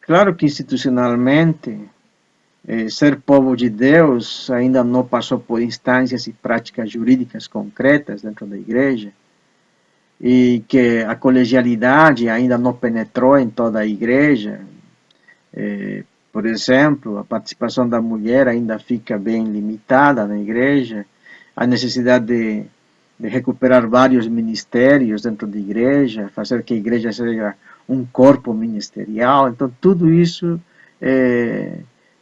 Claro que institucionalmente, ser povo de Deus ainda não passou por instâncias e práticas jurídicas concretas dentro da igreja, e que a colegialidade ainda não penetrou em toda a igreja. Por exemplo, a participação da mulher ainda fica bem limitada na igreja, a necessidade de recuperar vários ministérios dentro da igreja, fazer que a igreja seja um corpo ministerial. Então, tudo isso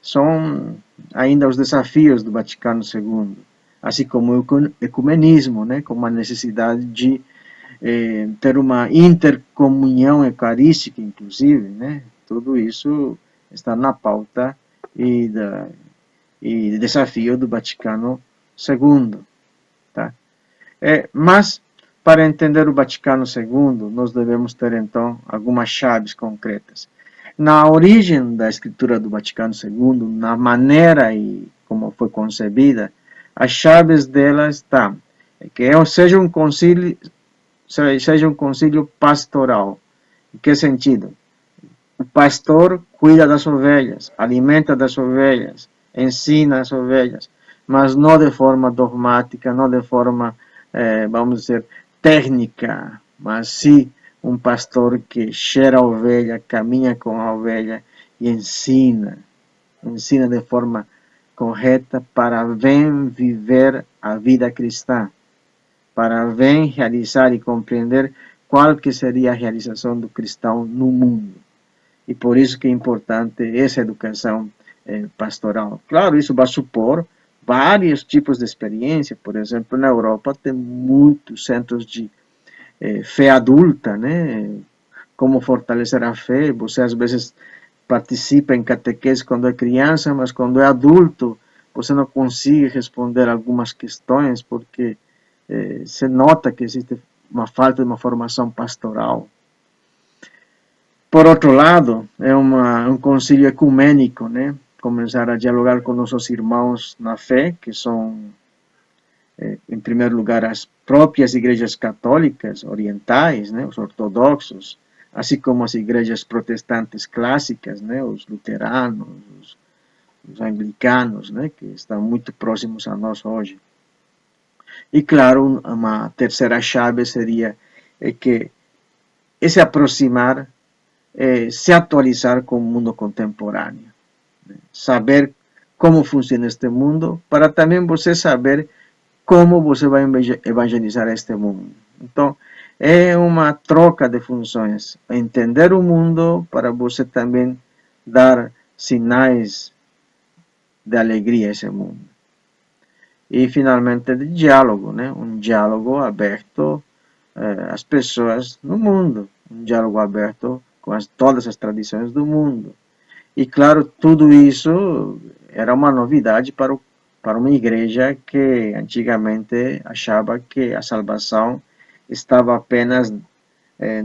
são ainda os desafios do Vaticano II, assim como o ecumenismo, né, como a necessidade de ter uma intercomunhão eucarística, inclusive, né, tudo isso está na pauta e desafio do Vaticano II. Tá? Mas, para entender o Vaticano II, nós devemos ter, então, algumas chaves concretas. Na origem da escritura do Vaticano II, na maneira e como foi concebida, as chaves dela estão que seja um concílio pastoral. Em que sentido? O pastor cuida das ovelhas, alimenta das ovelhas, ensina as ovelhas, mas não de forma dogmática, não de forma, vamos dizer, técnica, mas sim um pastor que cheira a ovelha, caminha com a ovelha e ensina de forma correta para bem viver a vida cristã, para bem realizar e compreender qual que seria a realização do cristão no mundo. E por isso que é importante essa educação pastoral. Claro, isso vai supor vários tipos de experiência. Por exemplo, na Europa tem muitos centros de fé adulta, né? Como fortalecer a fé. Você às vezes participa em catequese quando é criança, mas quando é adulto você não consegue responder algumas questões porque se nota que existe uma falta de uma formação pastoral. Por outro lado, é um concílio ecumênico, né? Começar a dialogar com nossos irmãos na fé, que são, em primeiro lugar, as próprias igrejas católicas orientais, né? Os ortodoxos, assim como as igrejas protestantes clássicas, né? Os luteranos, os anglicanos, né? Que estão muito próximos a nós hoje. E, claro, uma terceira chave seria que se aproximar, se atualizar com o mundo contemporâneo. Né? Saber como funciona este mundo, para também você saber como você vai evangelizar este mundo. Então, é uma troca de funções. Entender o mundo para você também dar sinais de alegria a esse mundo. E, finalmente, de diálogo, né? Um diálogo aberto às pessoas no mundo, um diálogo aberto com todas as tradições do mundo. E, claro, tudo isso era uma novidade para uma igreja que antigamente achava que a salvação estava apenas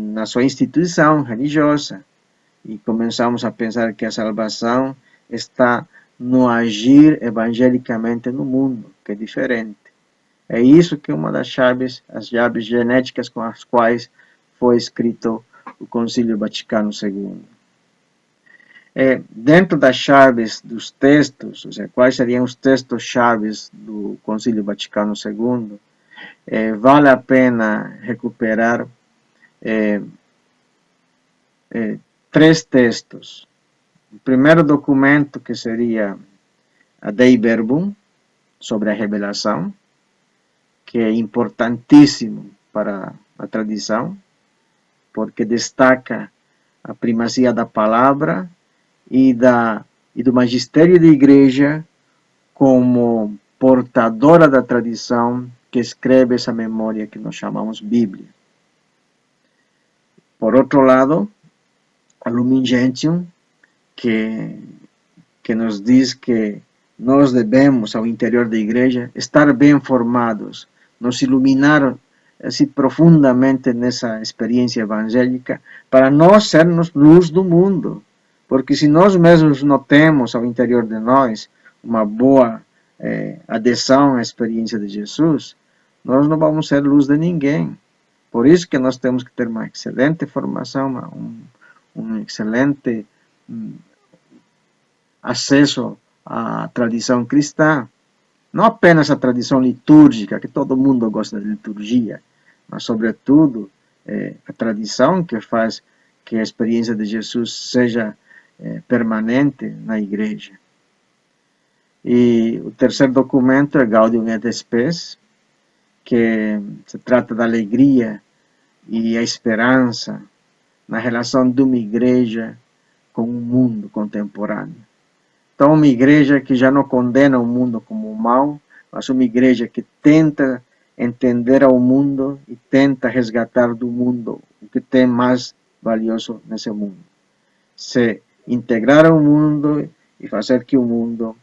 na sua instituição religiosa. E começamos a pensar que a salvação está no agir evangelicamente no mundo, que é diferente. É isso que é uma das chaves, as chaves genéticas com as quais foi escrito o Concílio Vaticano II. Dentro das chaves dos textos, ou seja, quais seriam os textos chaves do Concílio Vaticano II, vale a pena recuperar três textos. O primeiro documento, que seria a Dei Verbum, sobre a revelação, que é importantíssimo para a tradição, porque destaca a primazia da palavra e do magistério da igreja como portadora da tradição que escreve essa memória que nós chamamos Bíblia. Por outro lado, a Lumen Gentium, que nos diz que nós devemos, ao interior da igreja, estar bem formados, nos iluminar assim, profundamente nessa experiência evangélica, para nós sermos luz do mundo. Porque se nós mesmos não temos ao interior de nós uma boa adesão à experiência de Jesus, nós não vamos ser luz de ninguém. Por isso que nós temos que ter uma excelente formação, um excelente acesso à tradição cristã, não apenas a tradição litúrgica, que todo mundo gosta de liturgia, mas, sobretudo, a tradição que faz que a experiência de Jesus seja permanente na igreja. E o terceiro documento é Gaudium et Spes, que se trata da alegria e a esperança na relação de uma igreja com o mundo contemporâneo. Então, uma igreja que já não condena o mundo como mal, mas uma igreja que tenta entender ao mundo e tenta resgatar do mundo o que tem mais valioso nesse mundo. Se integrar ao mundo e fazer que o mundo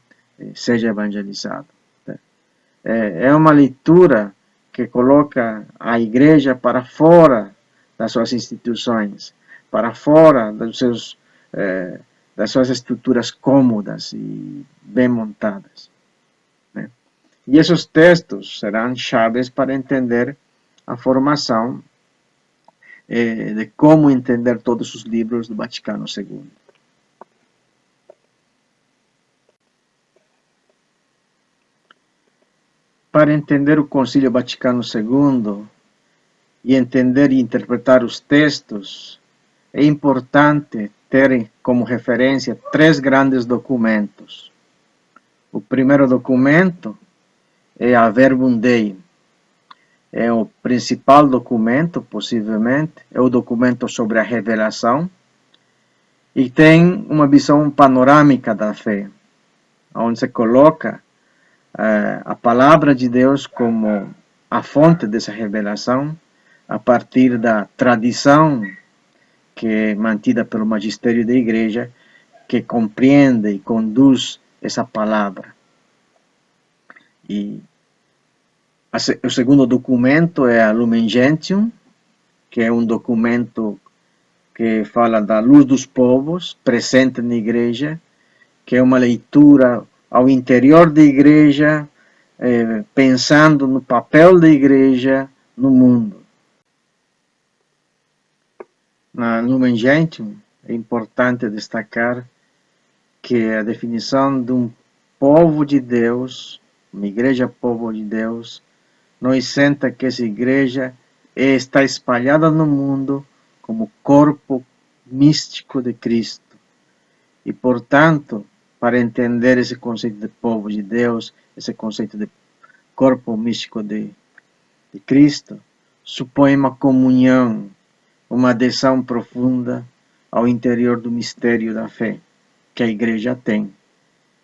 seja evangelizado. É uma leitura que coloca a igreja para fora das suas instituições, para fora das suas estruturas cômodas e bem montadas. Né? E esses textos serão chaves para entender a formação de como entender todos os livros do Vaticano II. Para entender o Concílio Vaticano II e entender e interpretar os textos, é importante ter como referência 3 grandes documentos. O primeiro documento é a Verbum Dei. É o principal documento, possivelmente, é o documento sobre a revelação, e tem uma visão panorâmica da fé, onde se coloca a palavra de Deus como a fonte dessa revelação, a partir da tradição que é mantida pelo magistério da igreja, que compreende e conduz essa palavra. E o segundo documento é a Lumen Gentium, que é um documento que fala da luz dos povos, presente na igreja, que é uma leitura ao interior da igreja, pensando no papel da igreja no mundo. Na Lumen Gentium é importante destacar que a definição de um povo de Deus, uma igreja povo de Deus, não isenta que essa igreja está espalhada no mundo como corpo místico de Cristo. E, portanto, para entender esse conceito de povo de Deus, esse conceito de corpo místico de Cristo, supõe uma comunhão, uma adesão profunda ao interior do mistério da fé que a igreja tem.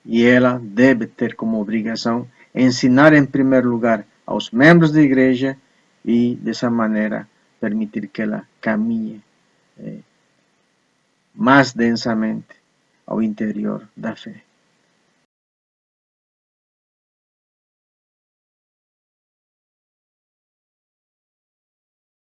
E ela deve ter como obrigação ensinar em primeiro lugar aos membros da igreja e, dessa maneira, permitir que ela caminhe mais densamente ao interior da fé.